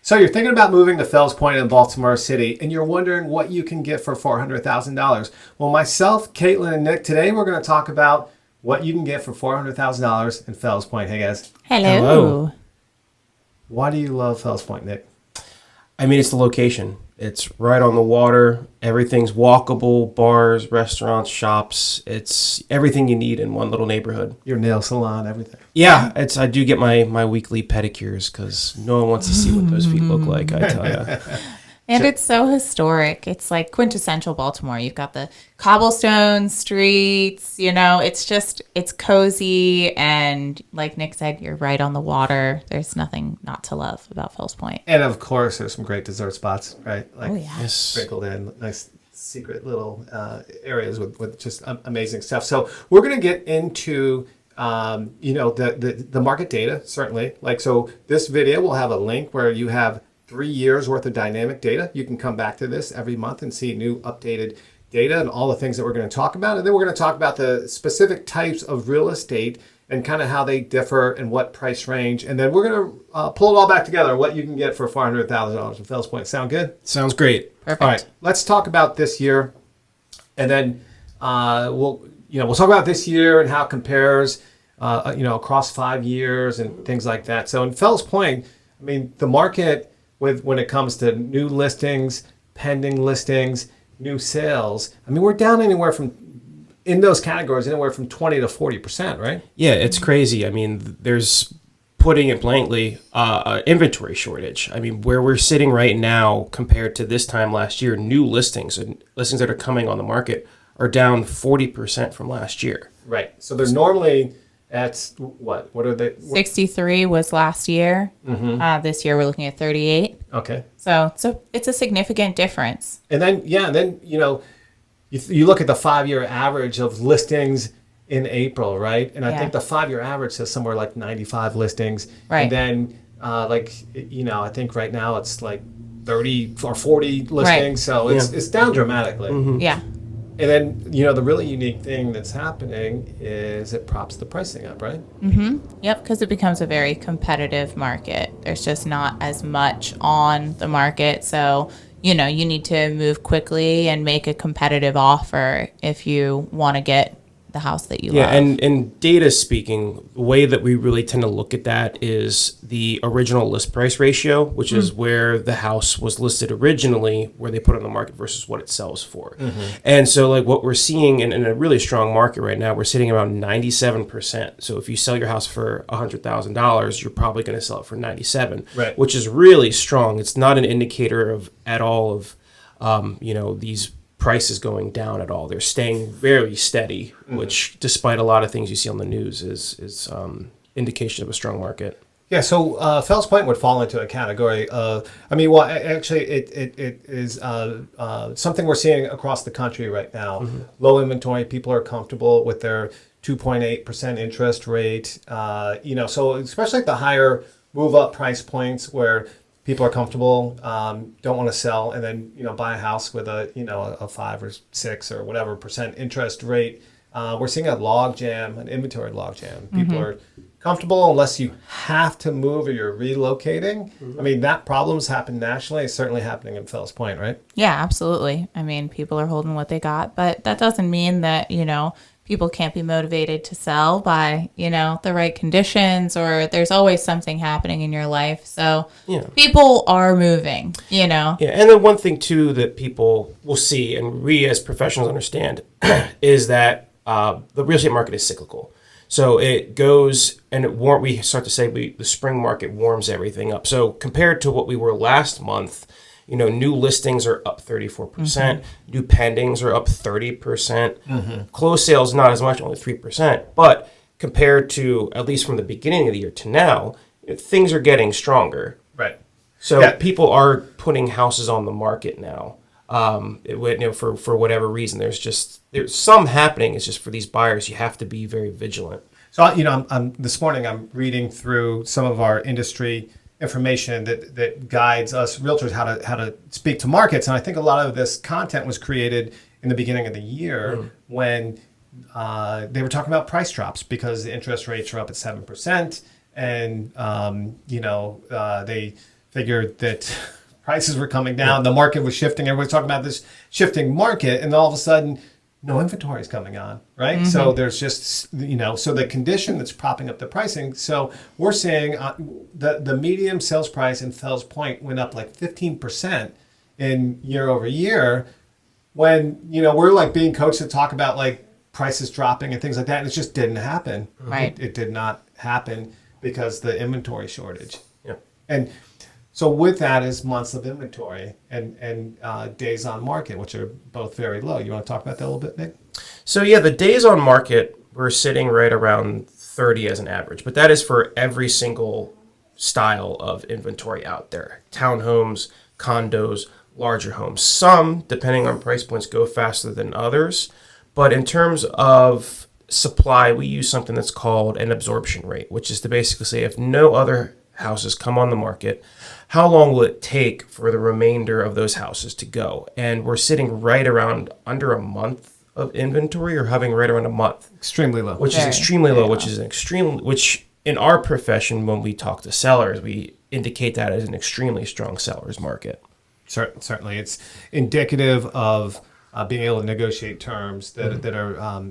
So you're thinking about moving to Fells Point in Baltimore City, and you're wondering what you can get for $400,000. Well, myself, Caitlin, and Nick, today we're going to talk about what you can get for $400,000 in Fells Point. Hey, guys. Hello. Why do you love Fells Point, Nick? I mean, it's the location. It's right on the water. Everything's walkable, bars, restaurants, shops. It's everything you need in one little neighborhood. Your nail salon, everything. Yeah, I do get my weekly pedicures because no one wants to see what those feet look like, I tell you. And it's so historic. It's like quintessential Baltimore. You've got the cobblestone streets, it's cozy. And like Nick said, you're right on the water. There's nothing not to love about Fells Point. And of course, there's some great dessert spots, right? Like Yes. sprinkled in, nice secret little areas with just amazing stuff. So we're going to get into the market data, certainly. So this video will have a link where you have 3 years worth of dynamic data. You can come back to this every month and see new updated data and all the things that we're going to talk about. And then we're going to talk about the specific types of real estate and kind of how they differ and what price range. And then we're going to pull it all back together, what you can get for $400,000 in Fells Point. Sound good? Sounds great. Perfect. All right, let's talk about this year. And then we'll talk about this year and how it compares, across 5 years and things like that. So in Fells Point, I mean, the market when it comes to new listings, pending listings, new sales, I mean, we're down in those categories, anywhere from 20 to 40%, right? Yeah, it's crazy. I mean, there's, putting it blankly, inventory shortage. I mean, where we're sitting right now compared to this time last year, new listings and listings that are coming on the market are down 40% from last year. Right. So they're normally at what? What are they? 63 was last year. Mm-hmm. This year we're looking at 38. Okay. So it's a significant difference. And then, you look at the 5-year average of listings in April, right? And I think the 5-year average says somewhere like 95 listings. Right. And then, I think right now it's like 30 or 40 listings. Right. So it's down dramatically. Mm-hmm. Yeah. And then, the really unique thing that's happening is it props the pricing up, right? Mm-hmm. Yep, because it becomes a very competitive market. There's just not as much on the market. So, you need to move quickly and make a competitive offer if you want to get the house that you love. Yeah, and data speaking, the way that we really tend to look at that is the original list price ratio, which is where the house was listed originally, where they put it on the market versus what it sells for. Mm-hmm. And so what we're seeing in a really strong market right now, we're sitting around 97%. So if you sell your house for $100,000, you're probably going to sell it for 97, right, which is really strong. It's not an indicator at all of these prices going down at all. They're staying very steady, which, despite a lot of things you see on the news, is indication of a strong market. Yeah, so Fells Point would fall into a category of, actually, it is something we're seeing across the country right now. Mm-hmm. Low inventory, people are comfortable with their 2.8% interest rate. So especially at the higher move-up price points where people are comfortable, don't want to sell, and then buy a house with a 5 or 6 or whatever percent interest rate. We're seeing an inventory log jam. People are comfortable unless you have to move or you're relocating. Mm-hmm. I mean, that problem's happened nationally. It's certainly happening in Fells Point, right? Yeah, absolutely. I mean, people are holding what they got, but that doesn't mean that people can't be motivated to sell by, the right conditions, or there's always something happening in your life. So people are moving, Yeah, and then one thing, too, that people will see, and we as professionals understand, is that the real estate market is cyclical. So it goes, and we start to say the spring market warms everything up. So compared to what we were last month, new listings are up 34%. Mm-hmm. New pendings are up 30%. Mm-hmm. Closed sales, not as much, only 3%. But compared to, at least from the beginning of the year to now, things are getting stronger. Right. So people are putting houses on the market now. For whatever reason, there's some happening. It's just for these buyers, you have to be very vigilant. So, I'm this morning, I'm reading through some of our industry information that guides us realtors how to speak to markets. And I think a lot of this content was created in the beginning of the year when they were talking about price drops because the interest rates are up at 7%. And, they figured that prices were coming down, the market was shifting. Everybody's talking about this shifting market, and all of a sudden, no inventory is coming on, right? So there's just, so the condition that's propping up the pricing. So we're seeing the medium sales price in Fells Point went up like 15% in year over year, when, we're like being coached to talk about like prices dropping and things like that, and it just didn't happen. Right. It did not happen because the inventory shortage. Yeah. And so with that is months of inventory and days on market, which are both very low. You want to talk about that a little bit, Nick? So yeah, the days on market, we're sitting right around 30 as an average, but that is for every single style of inventory out there. Townhomes, condos, larger homes. Some, depending on price points, go faster than others. But in terms of supply, we use something that's called an absorption rate, which is to basically say if no other houses come on the market, how long will it take for the remainder of those houses to go? And we're sitting right around under a month of inventory, or having right around a month. Extremely low. Which is extremely low, which in our profession, when we talk to sellers, we indicate that as an extremely strong seller's market. Certainly. It's indicative of being able to negotiate terms that are,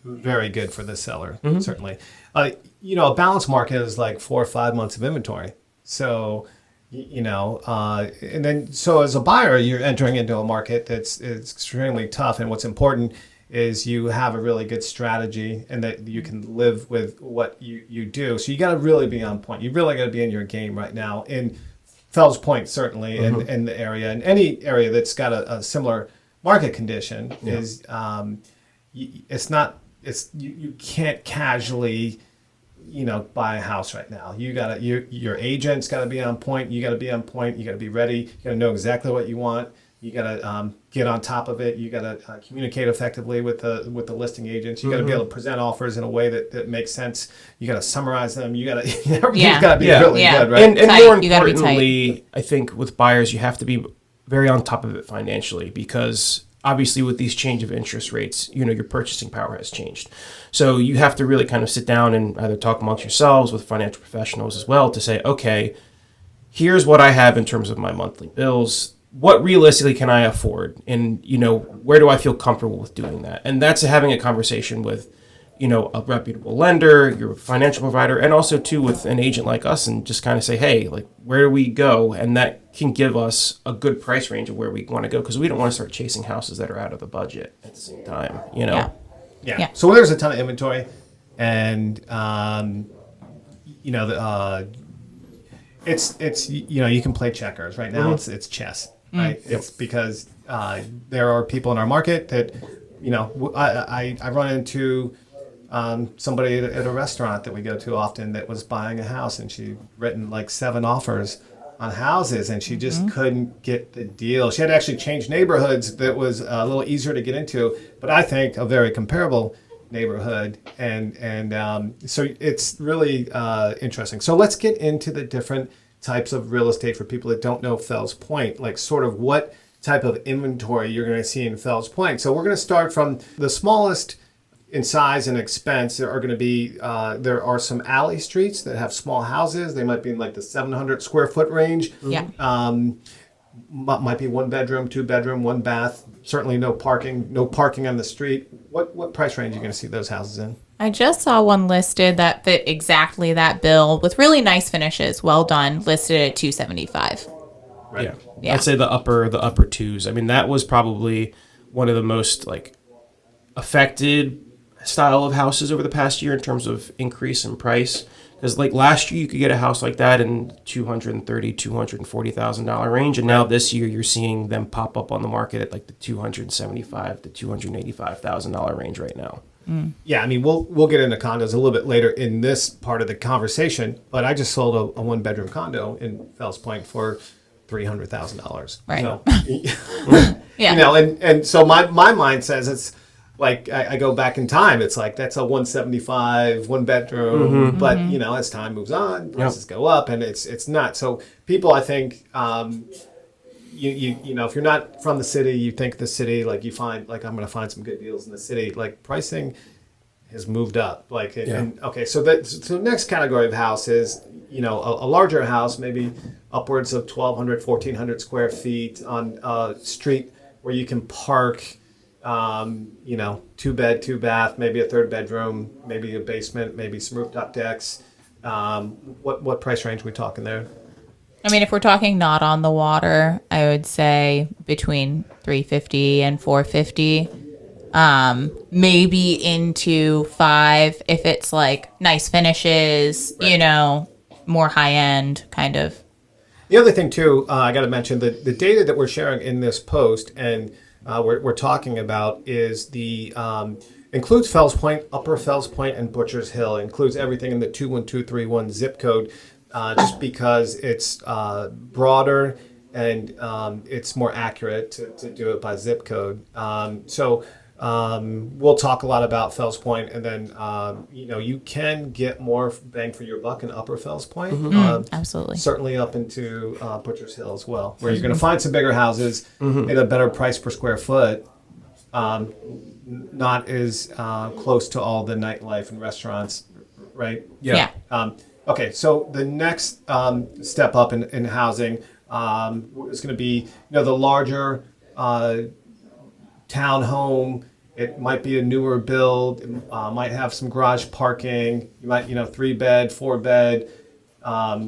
very good for the seller, certainly. A balanced market is like 4 or 5 months of inventory. So, and then so as a buyer, you're entering into a market that's extremely tough. And what's important is you have a really good strategy and that you can live with what you do. So you got to really be on point. You really got to be in your game right now in Fells Point, certainly, in the area. And any area that's got a similar market condition is you can't casually buy a house right now. Your agent's got to be on point. You got to be on point. You got to be ready. You got to know exactly what you want. You got to get on top of it. You got to communicate effectively with the listing agents. You got to be able to present offers in a way that makes sense. You got to summarize them. You got to everything's got to be really good, right? And more importantly, I think with buyers, you have to be very on top of it financially, because obviously with these change of interest rates, your purchasing power has changed. So you have to really kind of sit down and either talk amongst yourselves with financial professionals as well to say, okay, here's what I have in terms of my monthly bills. What realistically can I afford? And, where do I feel comfortable with doing that? And that's having a conversation with, a reputable lender, your financial provider, and also too with an agent like us, and just kind of say, hey, like, where do we go? And that can give us a good price range of where we want to go, because we don't want to start chasing houses that are out of the budget at the same time, Yeah. So there's a ton of inventory, and it's you can play checkers right now. It's chess, right? It's because there are people in our market that I run into somebody at a restaurant that we go to often that was buying a house, and she'd written like 7 offers on houses, and she just couldn't get the deal. She had to actually change neighborhoods that was a little easier to get into, but I think a very comparable neighborhood. And so it's really interesting. So let's get into the different types of real estate for people that don't know Fells Point, like sort of what type of inventory you're going to see in Fells Point. So we're going to start from the smallest in size and expense. There are going to be there are some alley streets that have small houses. They might be in like the 700 square foot range. Yeah. Might be 1 bedroom, 2 bedroom, 1 bath. Certainly no parking on the street. What price range are you going to see those houses in? I just saw one listed that fit exactly that bill with really nice finishes, well done, listed at $275. Right. Yeah. I'd say the upper twos. I mean, that was probably one of the most like affected style of houses over the past year in terms of increase in price. Because like last year, you could get a house like that in $230,000, $240,000 range, and now this year you're seeing them pop up on the market at like the $275,000 to $285,000 range right now. Yeah, I mean, we'll get into condos a little bit later in this part of the conversation, but I just sold a 1-bedroom condo in Fells Point for $300,000. Right. So, Yeah. And so my mind says it's like I go back in time. It's like that's a 175 1-bedroom, but as time moves on, prices go up, and it's not. So people, I think, if you're not from the city, you think the city, like you find, like I'm going to find some good deals in the city. Like pricing has moved up. Like, and, okay, so the next category of house is, you know, a larger house, maybe upwards of 1,200, 1,400 square feet on a street where you can park, you know, 2 bed, 2 bath, maybe a 3rd bedroom, maybe a basement, maybe some rooftop decks. What price range are we talking there? I mean, if we're talking not on the water, I would say between 350 and 450. Maybe into 5 if it's like nice finishes, you know, more high end kind of. The other thing too, I got to mention that the data that we're sharing in this post and we're talking about is the includes Fells Point, Upper Fells Point, and Butchers Hill. It includes everything in the 21231 zip code, just because it's broader and it's more accurate to do it by zip code. We'll talk a lot about Fells Point, and then you know, you can get more bang for your buck in Upper Fells Point. Absolutely. Certainly up into Butchers Hill as well, where you're going to find some bigger houses at a better price per square foot. Not as close to all the nightlife and restaurants, right? Yeah. Okay, so the next step up in housing is going to be, you know, the larger townhome. It might be a newer build. It might have some garage parking. You might, you know, 3 bed, 4 bed,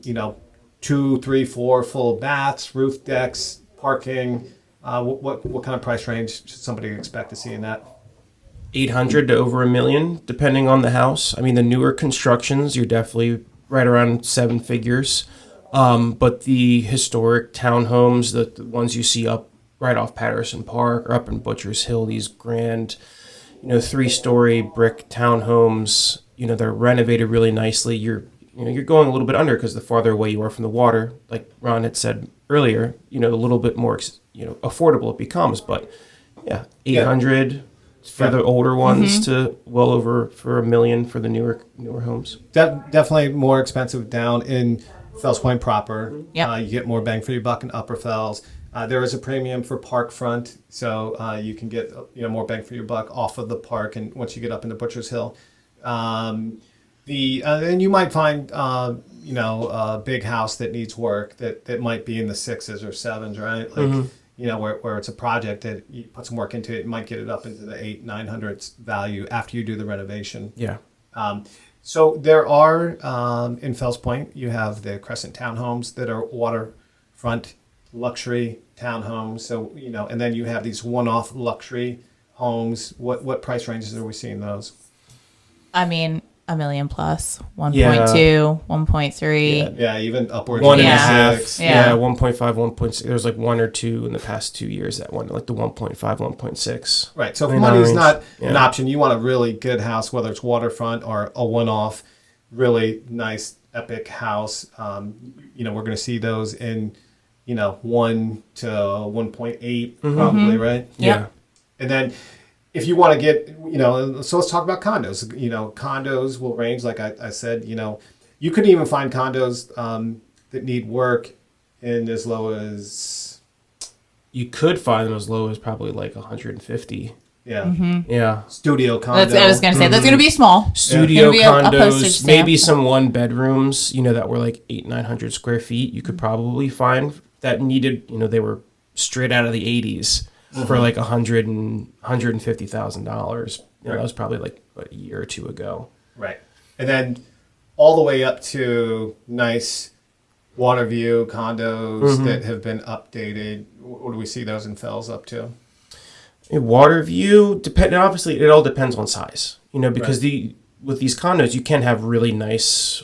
you know, 2, 3, 4 full baths, roof decks, parking. What kind of price range should somebody expect to see in that? 800 to over $1 million, depending on the house. I mean, the newer constructions, you're definitely right around 7 figures. But the historic townhomes, the ones you see up right off Patterson Park or up in Butchers Hill, these grand, you know, 3-story brick townhomes, you know, they're renovated really nicely. You're going a little bit under because the farther away you are from the water, like Ron had said earlier, you know, a little bit more, you know, affordable it becomes. But yeah, 800 for the older ones to well over for $1 million for the newer homes. Definitely more expensive down in Fells Point proper. Yeah. You get more bang for your buck in Upper Fells. There is a premium for park front, so you can get, you know, more bang for your buck off of the park, and once you get up into Butchers Hill, and you might find you know, a big house that needs work that might be in the 6s or 7s, right? Like you know, where it's a project that you put some work into it, you might get it up into the 800-900 value after you do the renovation. Yeah. So there are in Fells Point, you have the Crescent Townhomes that are waterfront luxury townhomes. So, you know, and then you have these one-off luxury homes. What price ranges are we seeing those? I mean, $1 million plus, 1.2, 1.3. Yeah, even upwards 1.5. 1.6. Yeah, 1.5, 1.6. There's like 1 or 2 in the past 2 years that went like the 1.5, 1.6. Right. So if money's not an option, you want a really good house, whether it's waterfront or a one-off, really nice, epic house. You know, we're going to see those in, you know, 1 to 1.8 probably, right? Yeah. And then if you want to get, you know, so let's talk about condos. You know, condos will range, like I said, you know, you could even find condos that need work in as low as... You could find them as low as probably like 150. Yeah. Yeah. Studio condo. That's, I was going to say, that's going to be small. Studio It's gonna be a postage condos, stamp. maybe some 1-bedrooms, you know, that were like 800-900 square feet. You could probably find that needed, you know, they were straight out of the 80s for like $100,000 and $150,000. You know, that was probably like a year or 2 ago. Right. And then all the way up to nice water view condos that have been updated. What do we see those in Fells up to? Water view, obviously it all depends on size, you know, because with these condos, you can have really nice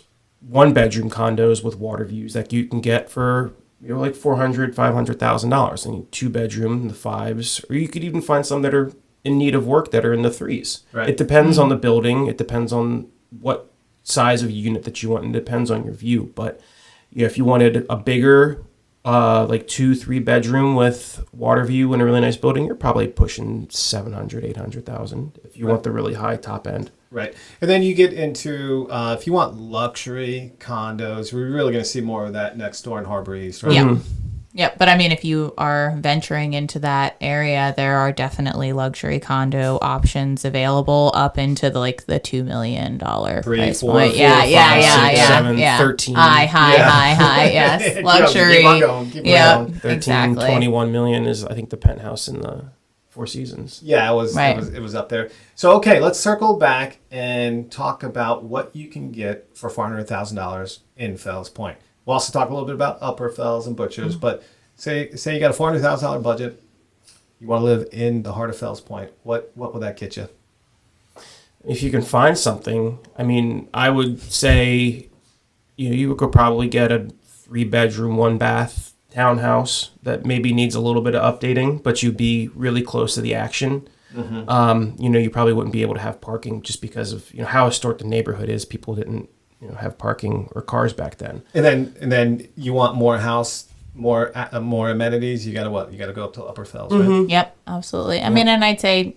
1-bedroom condos with water views that you can get for, you know, like $400,000, $500,000, and 2-bedroom in the 5s, or you could even find some that are in need of work that are in the 3s. Right. It depends on the building. It depends on what size of unit that you want, and it depends on your view. But yeah, if you wanted a bigger, like 2-3 bedroom with water view in a really nice building, you're probably pushing $700,000, $800,000 if you want the really high top end. Right. And then you get into, if you want luxury condos, we're really going to see more of that next door in Harbor East, right? Yeah. Yep, but I mean, if you are venturing into that area, there are definitely luxury condo options available up into the $2 million Three, price four, point. four, Yeah, five, yeah, yeah, six, yeah, 7, yeah. 13. High, Yeah. yes, Keep luxury. on going, keep on Yep, going. 13, exactly. 21 million is, I think, the penthouse in the Four Seasons. Yeah, it was up there. So okay, let's circle back and talk about what you can get for $400,000 in Fells Point. We'll also talk a little bit about Upper Fells and Butchers, but say you got a $400,000 budget, you want to live in the heart of Fells Point. What will that get you? If you can find something, I mean, I would say, you could probably get a 3-bedroom, 1-bath townhouse that maybe needs a little bit of updating, but you'd be really close to the action. You probably wouldn't be able to have parking just because of how historic the neighborhood is. People didn't have parking or cars back then. And then you want more house, more amenities. You got to what? You got to go up to Upper Fells, right? Yep, absolutely. I mean, and I'd say,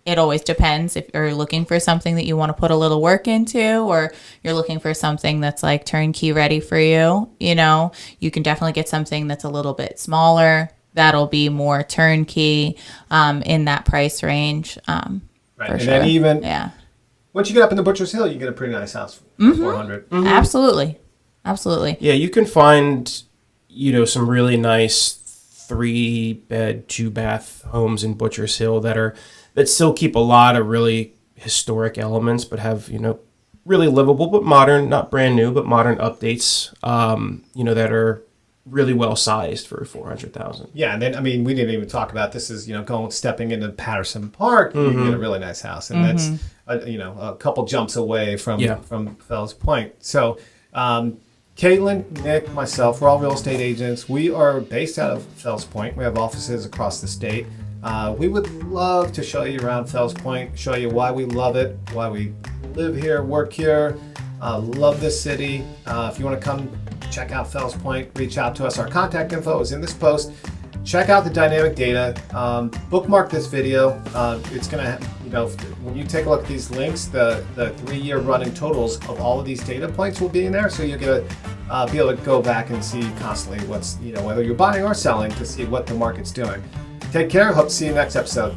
it always depends if you're looking for something that you want to put a little work into, or you're looking for something that's like turnkey ready for you. You can definitely get something that's a little bit smaller. That'll be more turnkey in that price range. Right. For And sure. then even Yeah. once you get up in the Butcher's Hill, you get a pretty nice house for 400. Absolutely. Absolutely. Yeah, you can find, some really nice 3-bed, 2-bath homes in Butcher's Hill that still keep a lot of really historic elements, but have, really livable, but modern, not brand new, but modern updates, that are really well sized for 400,000. Yeah, and then we didn't even talk about this is stepping into Patterson Park, you can get a really nice house, and that's a couple jumps away from Fells Point. So, Caitlin, Nick, myself, we're all real estate agents. We are based out of Fells Point. We have offices across the state. We would love to show you around Fells Point, show you why we love it, why we live here, work here, love this city. If you want to come check out Fells Point, reach out to us. Our contact info is in this post. Check out the dynamic data. Bookmark this video. It's going to, when you take a look at these links, the 3-year running totals of all of these data points will be in there. So you're going to be able to go back and see constantly what's, whether you're buying or selling, to see what the market's doing. Take care. Hope to see you next episode.